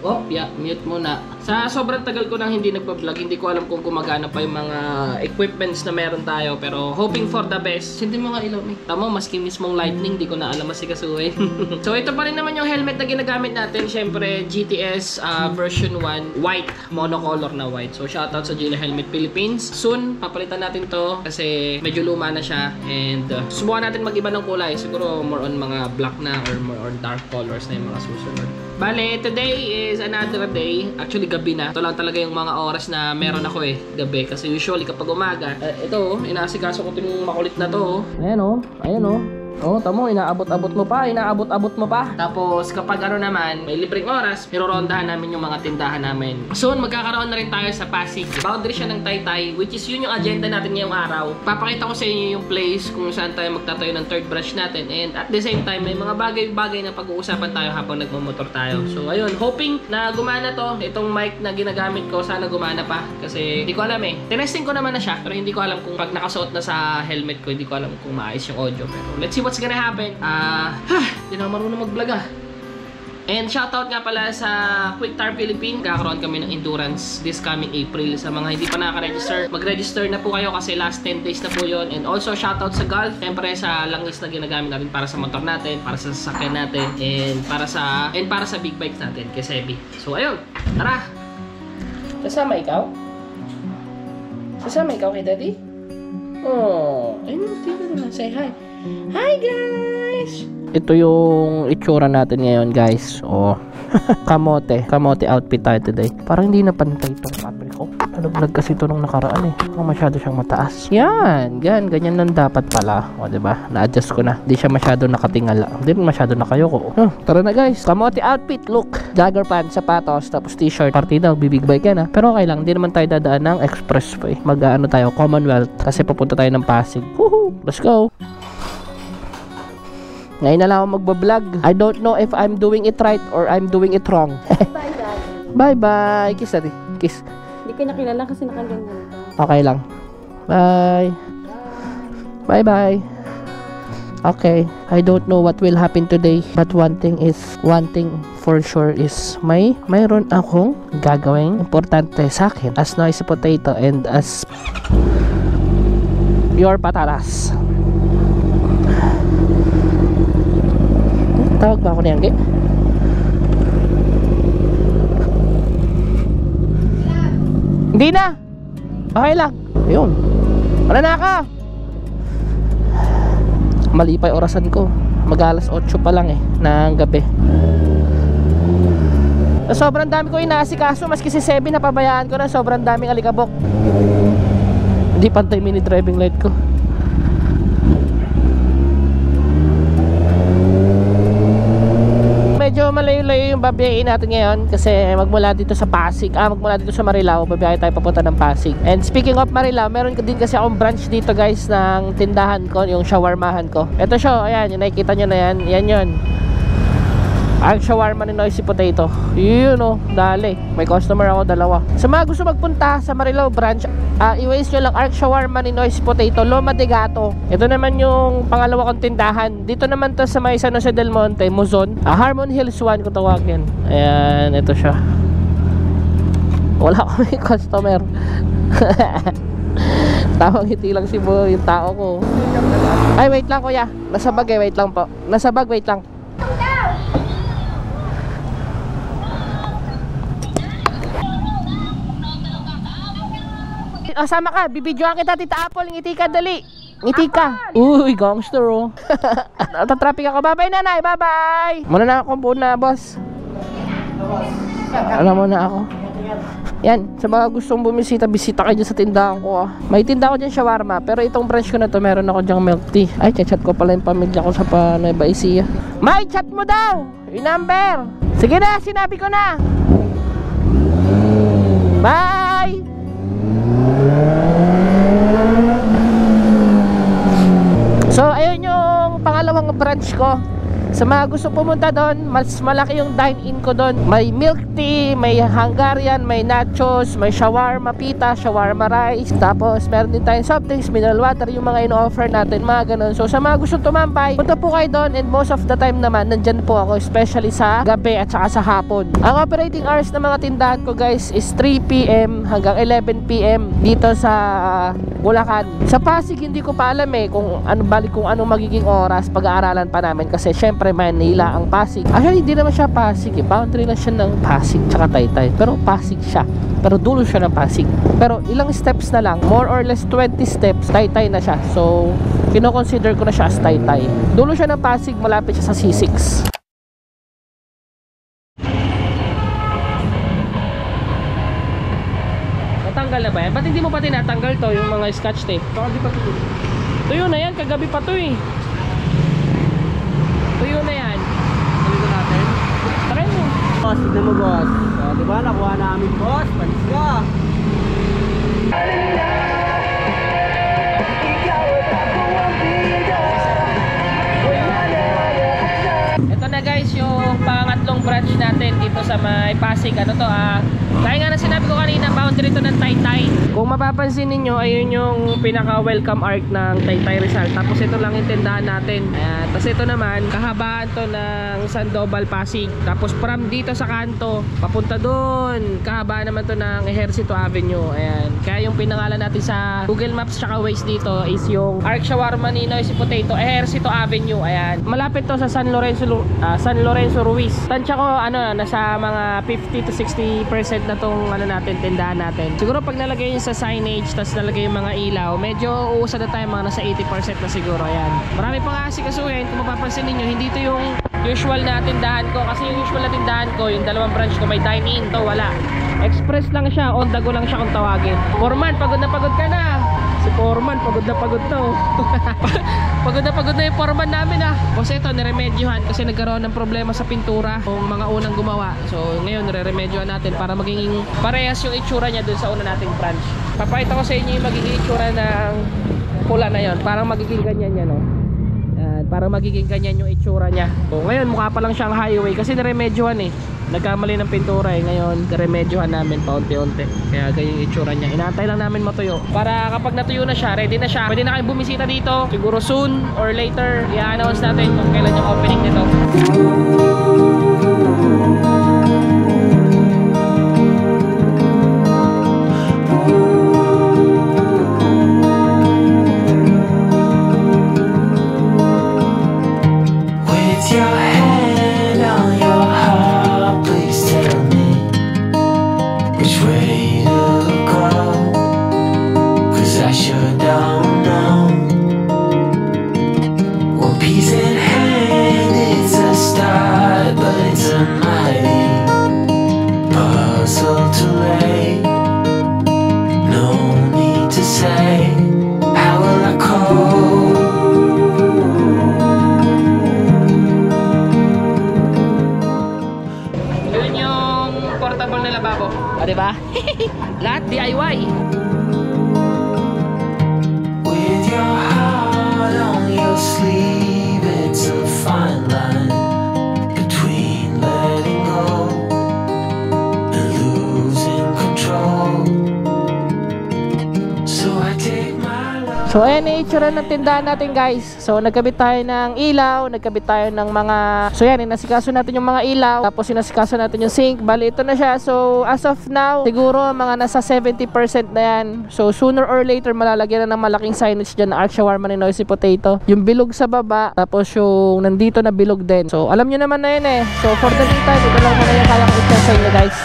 Oh, yeah, mute muna. Sa sobrang tagal ko nang hindi nagpa-vlog, hindi ko alam kung gumagana pa yung mga equipments na meron tayo. Pero hoping for the best. Hindi mo nga ilaw, eh. Tama, maski mismong lightning, di ko na alam masikasuhin. So ito pa rin naman yung helmet na ginagamit natin. Syempre, GTS version 1, white, monocolor na white. So shoutout sa Gila Helmet Philippines. Soon, papalitan natin to kasi medyo luma na siya. And subukan natin mag-iba ng kulay. Siguro more on mga black na or more on dark colors na yung mga susunod. Bale, today is another day. Actually, gabi na. Ito lang talaga yung mga oras na meron ako gabi. Kasi usually kapag umaga, ito, inaasikaso ko itong makulit na to. Ayan o, ayan o. Oh, tamo, inaabot-abot mo pa, inaabot-abot mo pa. Tapos kapag ano naman, may libreng oras, nirorondahan namin yung mga tindahan namin. Soon, magkakaroon na rin tayo sa Pasig. Boundary siya ng Taytay, which is yun yung agenda natin ngayong araw. Papakita ko sa inyo yung place kung saan tayo magtatayo ng third branch natin. And at the same time, may mga bagay-bagay na pag-uusapan tayo habang nagmamotor tayo. So ayun, hoping na gumana to. Itong mic na ginagamit ko, sana gumana pa. Kasi hindi ko alam Tinesting ko naman na siya, pero hindi ko alam kung pag nakasuot na sa helmet ko, hindi ko alam kung maayos yung audio. Pero let's see what's gonna happen. Hindi na marunong mag-vlog And shoutout nga pala sa Quick Tire Philippines. Kakaroon kami ng endurance this coming April. Sa mga hindi pa nakaka-register, mag-register na po kayo kasi last 10 days na po yun. And also shoutout sa Gulf, siyempre sa langis na ginagamit natin para sa motor natin, para sa sasakyan natin, and para sa big bikes natin kay Sebi. So ayun, tara! Sasama ikaw? Sasama ikaw kay Daddy? Oh, ayun, tingnan na. Say hi. Hi guys! Ito yung itsura natin ngayon guys. Oh, kamote outfit tayo today. Parang hindi na pantay itong camera ko. Nalaglag kasi ito nung nakaraan Parang masyado siyang mataas. Ganyan lang dapat pala. O diba, na-adjust ko na. Hindi siya masyado nakatingala. Hindi rin masyado nakayoko. Tara na guys, kamote outfit look. Jogger pants, sapatos, tapos t-shirt. Party daw, bibig bike yan Pero okay lang, hindi naman tayo dadaan ng expressway. Mag-ano tayo, Commonwealth. Kasi papunta tayo ng Pasig. Woohoo! Let's go! Ngayon na lang ako magbablog. I don't know if I'm doing it right or I'm doing it wrong. Bye, Dad. Bye-bye. Kiss natin. Kiss. Hindi ko nakilala kasi nakaganyan ka. Okay lang. Bye. Bye-bye. Okay. I don't know what will happen today. But one thing for sure is mayroon akong gagawing importante sa akin as noisy potato and as your patatas. Tawag ba ako niyan, Hindi na. Okay lang. Ayun. Wala na ako. Mali pa yung orasan ko. Mag-alas 8 pa lang ng gabi. Sobrang dami ko inaasikaso. Maski si Sebi napabayaan ko na. Sobrang daming alikabok. Hindi pantay mini driving light ko. Medyo malayo-layo yung babiyahin natin ngayon kasi magmula dito sa Pasig, magmula dito sa Marilao, babiyahe tayo papunta ng Pasig. And speaking of Marilao, meron din kasi akong branch dito guys ng tindahan ko, yung shawarmahan ko. Ito siya, ayan, yung nakikita nyo na yan, yan yun. Ang shawarma ni Noisy Potato. Yun dali. May customer ako, dalawa. Sa mga gusto magpunta sa Marilao branch, i-waste nyo lang Arc Shawarma ni Noisy Potato, Loma de Gato. Ito naman yung pangalawa kong tindahan. Dito naman to sa may San Jose del Monte, Muzon. Harmon Hills 1 kung tawagin. Ayan, ito siya. Wala akong customer. Tawang ngiti lang si Bo, yung tao ko. Ay, wait lang kuya. Nasa bag wait lang po. Nasa bag, wait lang. Sama ka, bibidyoan kita Tita Apple. Ngiti ka, dali. Ngiti ka. Uy, gangster Natatraffic ako. Bye-bye nanay, bye-bye. Muna na ako muna, boss. Alam mo na ako. Yan, sa mga gustong bumisita, bisita kayo dyan sa tindahan ko May tinda ko dyan shawarma, pero itong branch ko na to, meron ako dyan milk tea. Ay, chat ko pala yung pamilya ko sa Nueva Ecija. May chat mo daw yung number. Sige na, sinabi ko na. Bye. So ayun yung pangalawang branch ko. Sa mga gusto pumunta doon, mas malaki yung dine-in ko doon. May milk tea, may Hungarian, may nachos, may shawarma pita, shawarma rice. Tapos meron din tayong soft drinks, mineral water, yung mga ino-offer natin, mga ganun. So sa mga gustong tumambay, punta po kayo doon, and most of the time naman, nandyan po ako, especially sa gabi at saka sa hapon. Ang operating hours ng mga tindahan ko guys is 3 PM hanggang 11 PM dito sa Bulacan. Sa Pasig hindi ko pa alam kung anong magiging oras, pag-aaralan pa namin kasi syempre Manila ang Pasig. Actually hindi naman siya Pasig boundary lang siya ng Pasig tsaka Taytay, pero Pasig siya, pero dulo siya ng Pasig. Pero ilang steps na lang, more or less 20 steps, Taytay na siya. So kino-consider ko na siya as Taytay. Dulo siya ng Pasig, malapit siya sa C6. Natanggal na ba yan? Ba't hindi mo pa tinatanggal to, yung mga scotch tape? Baka di pa tuyo. Tuyo na yan, kagabi pa to eh. Tuyo na yan. Tuyo natin. Try mo. Boss, tignan mo boss. So, diba nakuha namin boss, panis ka. Ito na guys, yung pangatlong branch natin dito sa may Pasig. Ano to dahil nga na sinabi ko kanina, boundary to ng Taytay. Kung mapapansin ninyo, ayun yung pinaka welcome arc ng Taytay Rizal. Tapos ito lang yung tindahan natin. Ayan. Tapos ito naman, kahabaan to ng Sandoval Pasig. Tapos from dito sa kanto, papunta doon, kahabaan naman to ng Ejercito Avenue. Ayan. Kaya yung pinangalan natin sa Google Maps tsaka Waze dito is yung Arc Shawarma ni Noisy Potato, Ejercito Avenue. Ayan. Malapit to sa San Lorenzo Ruiz. Tansya ko nasa mga 50 to 60% na tong natin, tindahan natin. Siguro pag nalagay yun sa signage, tapos nalagay yung mga ilaw, medyo uusa na tayo, mga nasa 80% na siguro. Ayan. Marami pang asikasuhin. Kung mapapansin ninyo, hindi ito yung usual na tindahan ko, kasi yung usual na tindahan ko, yung dalawang branch ko may dine-in, to wala. Express lang siya, on the go lang siya kung tawagin. Foreman, pagod na pagod ka na. Si Foreman, pagod na pagod to. Pagod na yung Foreman namin Kasi ito, niremedyohan kasi nagkaroon ng problema sa pintura kung mga unang gumawa. So ngayon, niremedyohan natin para magiging parehas yung itsura niya dun sa una nating branch. Papakita ko sa inyo yung magiging itsura ng pula na yon. Parang magiging ganyan yan parang magiging ganyan yung itsura niya. So ngayon, mukha pa lang siyang highway kasi niremedyohan nagkamali ng pintura ngayon, niremedyohan namin paunti-unti. Kaya ganyan yung itsura niya. Inaantay lang namin matuyo para kapag natuyo na siya, ready na siya, pwede na kayong bumisita dito. Siguro soon or later, i-announce natin kung kailan yung opening nito. Diba? Lahat DIY. With your heart on your sleeve, it's a fine line between letting go and losing control. So I take my love. So ayan yung itsura ng tindahan natin guys. So nagkabit tayo ng ilaw, nagkabit tayo ng mga, so yan, inasikaso natin yung mga ilaw, tapos inasikaso natin yung sink. Bali ito na siya. So as of now, siguro mga nasa 70% na yan. So sooner or later malalagyan na ng malaking signage dyan na Arc Shawarma ni Noisy Potato. Yung bilog sa baba, tapos yung nandito na bilog din. So alam nyo naman na yun So for the meantime, ito lang muna yung kaya ko i-share sa inyo guys.